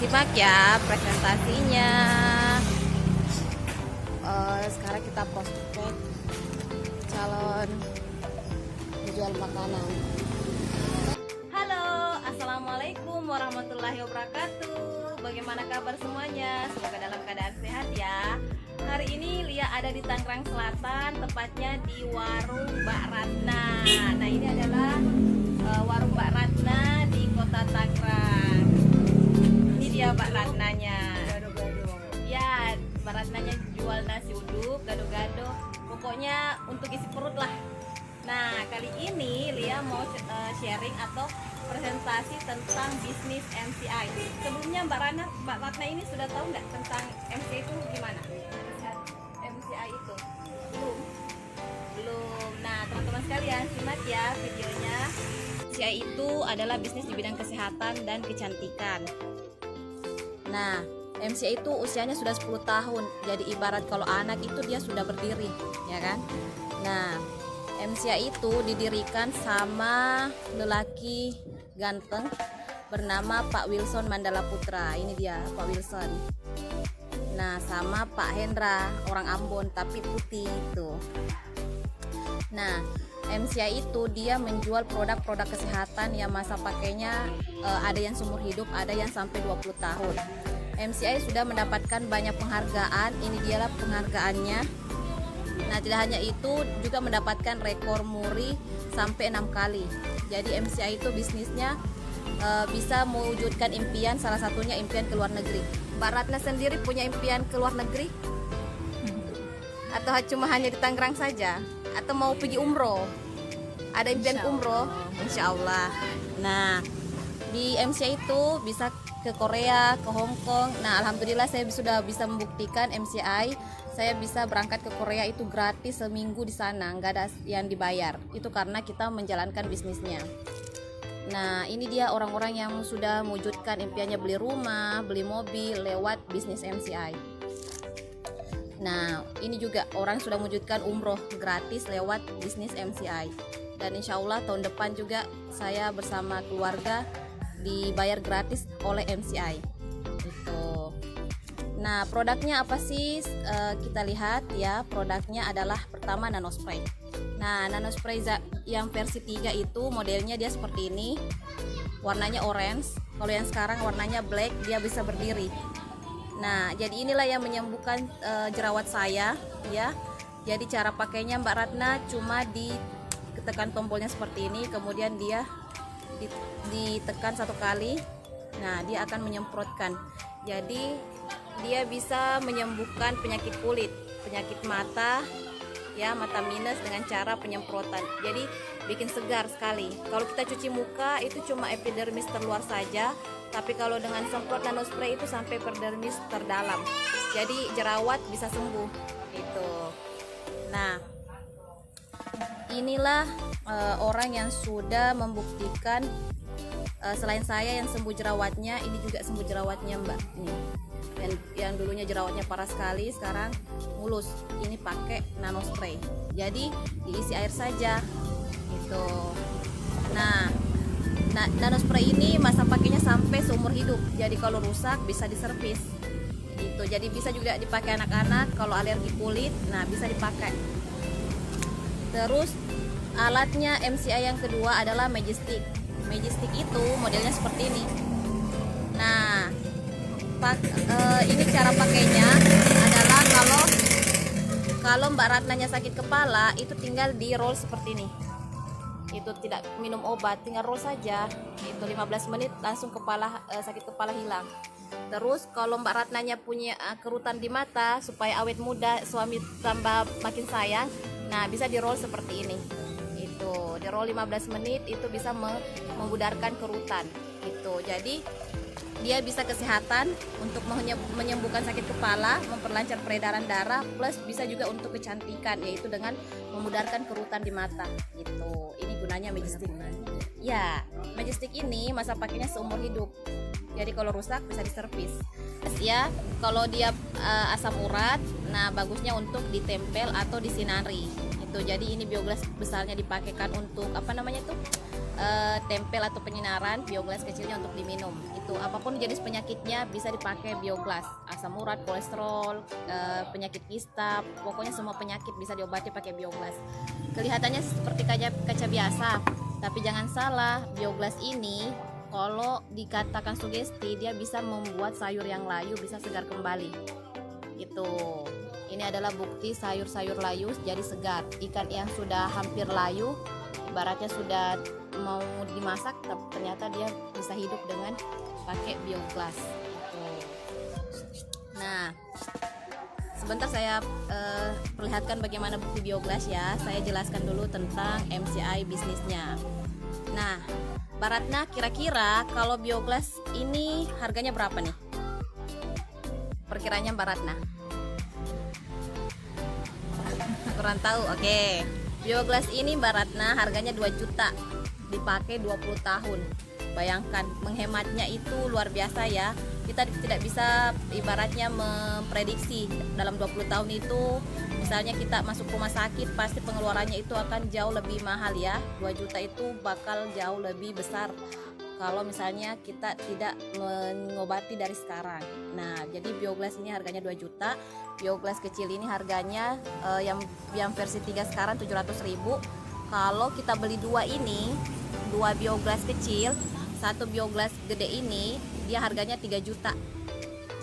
simak ya presentasinya. Sekarang kita prospek calon penjual makanan. Halo, assalamualaikum warahmatullahi wabarakatuh. Bagaimana kabar semuanya? Semoga dalam keadaan sehat ya. Hari ini Lia ada di Tangerang Selatan, tepatnya di warung Mbak Ratna. Nah, ini adalah warung Mbak Ratna di Kota Tangerang. Ini dia Mbak Ratnanya. Ya, Mbak Ratnanya jual nasi uduk, gado-gado. Pokoknya untuk isi perut lah. Nah, kali ini Lia mau sharing atau presentasi tentang bisnis MCI. Sebelumnya Mbak Ratna ini sudah tahu nggak tentang MCI itu gimana? MCI itu belum. Nah, teman-teman sekalian simak ya videonya. MCI itu adalah bisnis di bidang kesehatan dan kecantikan. Nah, MCI itu usianya sudah 10 tahun. Jadi ibarat kalau anak itu dia sudah berdiri, ya kan? Nah, MCI itu didirikan sama lelaki ganteng bernama Pak Wilson Mandala Putra. Ini dia Pak Wilson. Nah, sama Pak Hendra, orang Ambon tapi putih itu. Nah, MCI itu dia menjual produk-produk kesehatan yang masa pakainya ada yang seumur hidup, ada yang sampai 20 tahun. MCI sudah mendapatkan banyak penghargaan. Ini dialah penghargaannya. Nah, tidak hanya itu, juga mendapatkan rekor muri sampai 6 kali. Jadi MCI itu bisnisnya bisa mewujudkan impian, salah satunya impian ke luar negeri. Mbak Ratna sendiri punya impian ke luar negeri? Atau cuma hanya di Tangerang saja? Atau mau pergi umroh? Ada impian umroh? Insya Allah. Nah, di MCI itu bisa ke Korea, ke Hong Kong. Nah, alhamdulillah saya sudah bisa membuktikan MCI. Saya bisa berangkat ke Korea itu gratis seminggu di sana, nggak ada yang dibayar. Itu karena kita menjalankan bisnisnya. Nah, ini dia orang-orang yang sudah mewujudkan impiannya beli rumah, beli mobil lewat bisnis MCI. Nah, ini juga orang sudah mewujudkan umroh gratis lewat bisnis MCI. Dan insya Allah tahun depan juga saya bersama keluarga dibayar gratis oleh MCI. Itu. Nah, produknya apa sih? Kita lihat ya, produknya adalah pertama nanospray. Nah, nanospray yang versi 3 itu modelnya dia seperti ini. Warnanya orange. Kalau yang sekarang warnanya black, dia bisa berdiri. Nah, jadi inilah yang menyembuhkan jerawat saya ya. Jadi cara pakainya Mbak Ratna cuma ditekan tombolnya seperti ini, kemudian dia ditekan 1 kali. Nah, dia akan menyemprotkan. Jadi dia bisa menyembuhkan penyakit kulit, penyakit mata ya, mata minus dengan cara penyemprotan. Jadi bikin segar sekali. Kalau kita cuci muka itu cuma epidermis terluar saja, tapi kalau dengan semprot nanospray itu sampai epidermis terdalam. Jadi jerawat bisa sembuh itu. Nah, inilah orang yang sudah membuktikan selain saya yang sembuh jerawatnya, ini juga sembuh jerawatnya Mbak. Nih, yang dulunya jerawatnya parah sekali, sekarang mulus. Ini pakai nanospray. Jadi diisi air saja. Itu. Nah, nanospray ini masa pakainya sampai seumur hidup. Jadi kalau rusak bisa diservis. Itu. Jadi bisa juga dipakai anak-anak kalau alergi kulit. Nah, bisa dipakai. Terus alatnya MCI yang kedua adalah Magic Stick. Magic Stick itu modelnya seperti ini. Nah, ini cara pakainya adalah kalau Mbak Ratnanya sakit kepala itu tinggal di roll seperti ini. Itu tidak minum obat, tinggal roll saja. Itu 15 menit langsung sakit kepala hilang. Terus kalau Mbak Ratnanya punya kerutan di mata supaya awet muda, suami tambah makin sayang, nah bisa di roll seperti ini. Itu di roll 15 menit itu bisa memudarkan kerutan. Itu. Jadi dia bisa kesehatan untuk menyembuhkan sakit kepala, memperlancar peredaran darah, plus bisa juga untuk kecantikan, yaitu dengan memudarkan kerutan di mata. Gitu. Ini gunanya Magic Stick. Ya, Magic Stick ini masa pakainya seumur hidup. Jadi kalau rusak bisa diservis. Ya, kalau dia asam urat, nah bagusnya untuk ditempel atau disinari. Itu. Jadi ini bioglas besarnya dipakaikan untuk apa namanya tuh? tempel atau penyinaran bioglas kecilnya untuk diminum. Itu apapun jenis penyakitnya bisa dipakai bioglas. Asam urat, kolesterol, penyakit kista, pokoknya semua penyakit bisa diobati pakai bioglas. Kelihatannya seperti kaca biasa, tapi jangan salah, bioglas ini kalau dikatakan sugesti, dia bisa membuat sayur yang layu bisa segar kembali. Gitu. Ini adalah bukti sayur-sayur layu jadi segar. Ikan yang sudah hampir layu, ibaratnya sudah mau dimasak, tapi ternyata dia bisa hidup dengan pakai bioglas. Nah, sebentar saya perlihatkan bagaimana bukti bioglas ya. Saya jelaskan dulu tentang MCI bisnisnya. Nah, Mbak Ratna, kira-kira kalau bioglas ini harganya berapa nih? Perkiranya Mbak Ratna? Kurang tahu. Oke. Bioglas ini Mbak Ratna harganya 2 juta. Dipakai 20 tahun. Bayangkan, menghematnya itu luar biasa ya. Kita tidak bisa ibaratnya memprediksi dalam 20 tahun itu, misalnya kita masuk rumah sakit, pasti pengeluarannya itu akan jauh lebih mahal ya. 2 juta itu bakal jauh lebih besar kalau misalnya kita tidak mengobati dari sekarang. Nah, jadi bioglas ini harganya 2 juta. Bioglas kecil ini harganya yang versi 3 sekarang 700.000. Kalau kita beli 2 ini, 2 bioglas kecil, 1 bioglas gede ini, dia harganya 3 juta.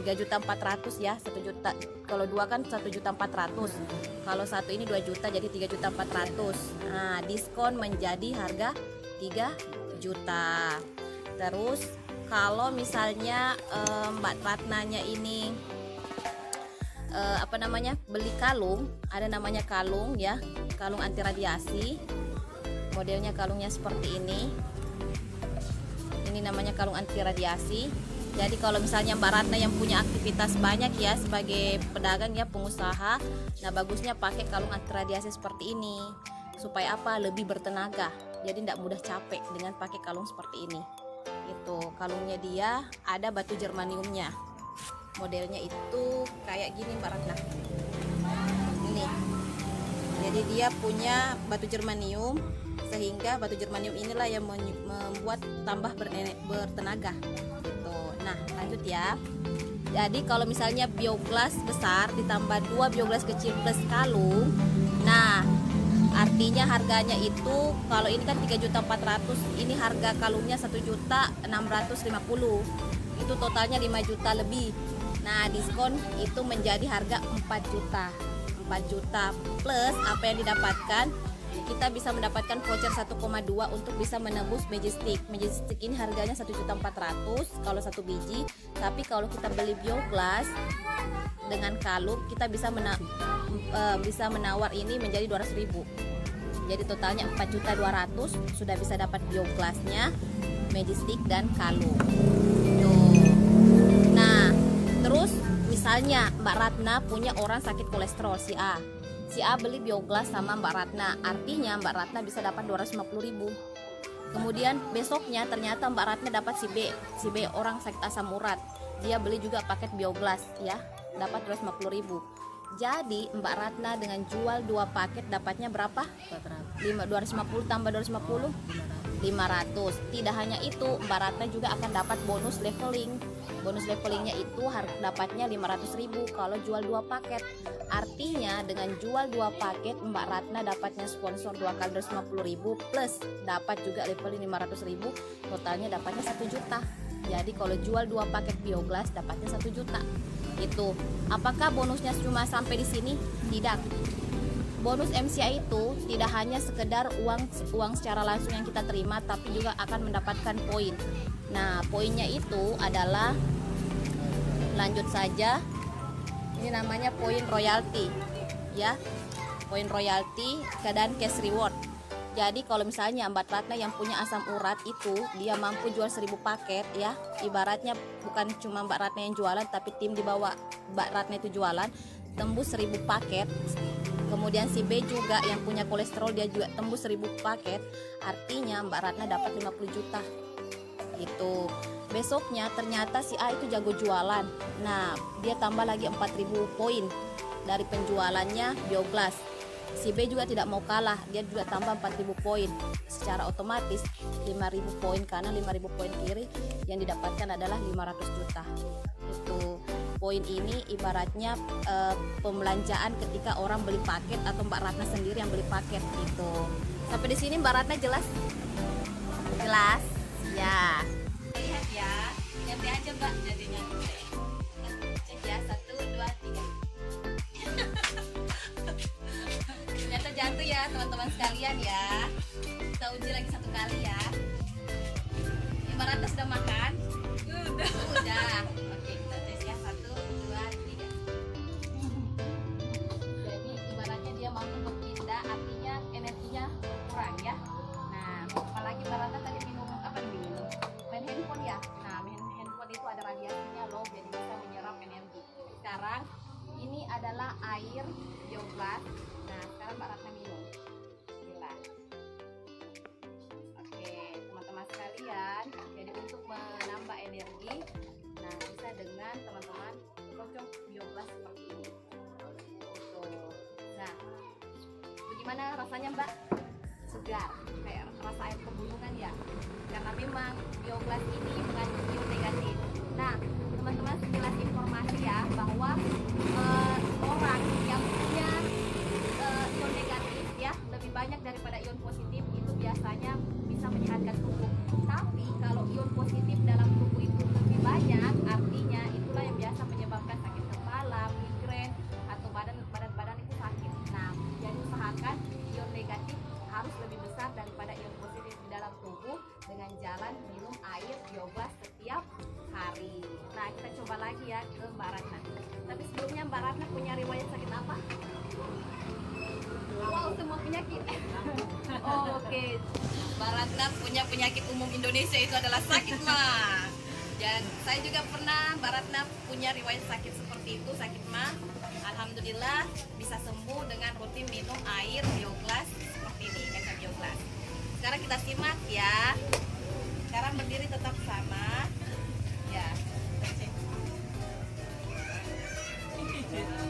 3.400.000 ya, 1 juta. Kalau 2 kan 1.400.000. Kalau 1 ini 2 juta jadi 3.400.000. Nah, diskon menjadi harga 3 juta. Terus kalau misalnya Mbak Ratnanya ini beli kalung, ada namanya kalung ya, kalung anti radiasi. Modelnya kalungnya seperti ini. Ini namanya kalung anti radiasi. Jadi kalau misalnya Mbak Ratna yang punya aktivitas banyak ya sebagai pedagang ya, pengusaha, nah bagusnya pakai kalung anti radiasi seperti ini. Supaya apa? Lebih bertenaga. Jadi tidak mudah capek dengan pakai kalung seperti ini. Itu kalungnya dia ada batu germaniumnya. Modelnya itu kayak gini Mbak Ratna. Ini. Jadi dia punya batu germanium, sehingga batu germanium inilah yang membuat tambah bertenaga. Gitu. Nah, lanjut ya. Jadi kalau misalnya bioglas besar ditambah 2 bioglas kecil plus kalung, nah artinya harganya itu, kalau ini kan 3.400.000, ini harga kalungnya 1.650.000. Itu totalnya 5 juta lebih. Nah, diskon itu menjadi harga 4 juta. 4 juta plus apa yang didapatkan, kita bisa mendapatkan voucher 1,2 untuk bisa menembus Magic Stick. Magic Stick ini harganya 1.400.000 kalau 1 biji, tapi kalau kita beli bioglas dengan kalung, kita bisa menawar ini menjadi 200.000. Jadi totalnya 4.200.000 sudah bisa dapat bioglasnya, Magic Stick dan kalung. Tuh. Nah, terus misalnya Mbak Ratna punya orang sakit kolesterol, si A beli bioglas sama Mbak Ratna, artinya Mbak Ratna bisa dapat 250.000. Kemudian besoknya ternyata Mbak Ratna dapat si B orang sakit asam urat, dia beli juga paket bioglas ya, dapat 250.000. Jadi Mbak Ratna dengan jual 2 paket dapatnya berapa? 250 tambah 250, 500. Tidak hanya itu, Mbak Ratna juga akan dapat bonus leveling. Bonus levelingnya itu dapatnya 500.000 kalau jual 2 paket. Artinya dengan jual 2 paket, Mbak Ratna dapatnya sponsor 2 kali 250.000 plus dapat juga leveling 500.000, totalnya dapatnya 1 juta. Jadi kalau jual 2 paket bioglas dapatnya 1 juta. Itu. Apakah bonusnya cuma sampai di sini? Tidak. Bonus MCI itu tidak hanya sekedar uang secara langsung yang kita terima, tapi juga akan mendapatkan poin. Nah, poinnya itu adalah, lanjut saja. Ini namanya poin royalty, ya. Poin royalty dan cash reward. Jadi kalau misalnya Mbak Ratna yang punya asam urat itu, dia mampu jual 1000 paket ya. Ibaratnya bukan cuma Mbak Ratna yang jualan, tapi tim di bawah Mbak Ratna itu jualan, tembus 1000 paket. Kemudian si B juga yang punya kolesterol, dia juga tembus 1000 paket. Artinya Mbak Ratna dapat 50 juta. Itu. Besoknya ternyata si A itu jago jualan. Nah, dia tambah lagi 4000 poin dari penjualannya bioglas. Si B juga tidak mau kalah, dia juga tambah 4.000 poin. Secara otomatis 5.000 poin kanan, 5.000 poin kiri, yang didapatkan adalah 500 juta. Itu poin ini ibaratnya pembelanjaan ketika orang beli paket atau Mbak Ratna sendiri yang beli paket gitu. Sampai di sini Mbak Ratna jelas? Jelas? Ya. Lihat ya, lihat aja Mbak jadinya. Cek ya, 1, 2, 3. Ternyata jatuh ya teman-teman sekalian ya. Kita uji lagi 1 kali ya. Mbak Ratna sudah makan? Udah. Oke, kita tes ya, 1, 2, 3. Jadi ibaratnya dia mampu berpindah, artinya energinya kurang ya. Nah, apalagi Mbak Ratna tadi minum apa nih minum? Main handphone ya. Nah, main handphone itu ada radiasinya loh, jadi bisa menyerap energi. Sekarang ini adalah air biogas. Nah, sekarang Mbak Ratna minum. Bismillah. Oke, teman-teman sekalian, jadi untuk menambah energi, nah bisa dengan teman-teman kocok biogas seperti ini. Gitu. Nah, bagaimana rasanya Mbak? Segar, kayak rasa air pegunungan ya. Karena memang biogas ini mengandung ion negatif. Nah, teman-teman sekilas informasi ya bahwa orang yang punya ion negatif ya lebih banyak daripada ion positif itu biasanya bisa menyehatkan tubuh. Tapi kalau ion positif dalam tubuh itu lebih banyak, artinya itulah yang biasa menyebabkan sakit kepala, migrain atau badan itu sakit. Nah, jadi usahakan ion negatif harus lebih besar daripada ion positif di dalam tubuh dengan jalan minum air biogas setiap hari. Nah, kita coba lagi ya ke Mbak Ratna. Tapi sebelumnya Mbak Ratna punya riwayat sakit apa? Wow, semua penyakit. Oh, oke. Mbak Ratna punya penyakit umum Indonesia, itu adalah sakit mah. Dan saya juga pernah, Mbak Ratna punya riwayat sakit seperti itu, sakit mah. Alhamdulillah bisa sembuh dengan rutin minum air biogas seperti ini, kaca biogas. Sekarang kita simak ya. Sekarang berdiri tetap sama. Ya.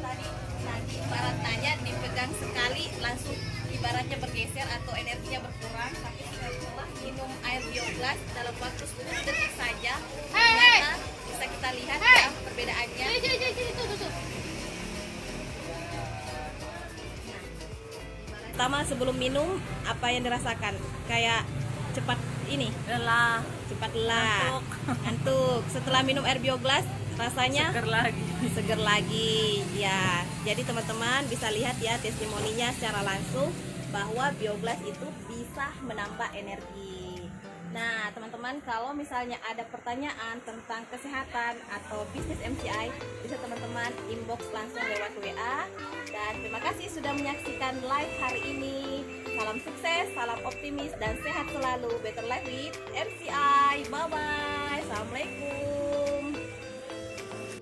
Tadi Mbak Ratnanya dipegang sekali langsung ibaratnya bergeser atau energinya berkurang, tapi setelah minum air biogas dalam waktu 10 detik saja, ternyata bisa kita lihat ya perbedaannya. Pertama sebelum minum apa yang dirasakan? Kayak cepat ini, lelah, cepat lelah, ngantuk. Setelah minum air biogas rasanya seger lagi ya. Jadi teman-teman bisa lihat ya testimoninya secara langsung bahwa biogas itu bisa menambah energi. Nah teman-teman, kalau misalnya ada pertanyaan tentang kesehatan atau bisnis MCI, bisa teman-teman inbox langsung lewat WA. Dan terima kasih sudah menyaksikan live hari ini. Salam sukses, salam optimis, dan sehat selalu. Better life with MCI. Bye bye. Assalamualaikum.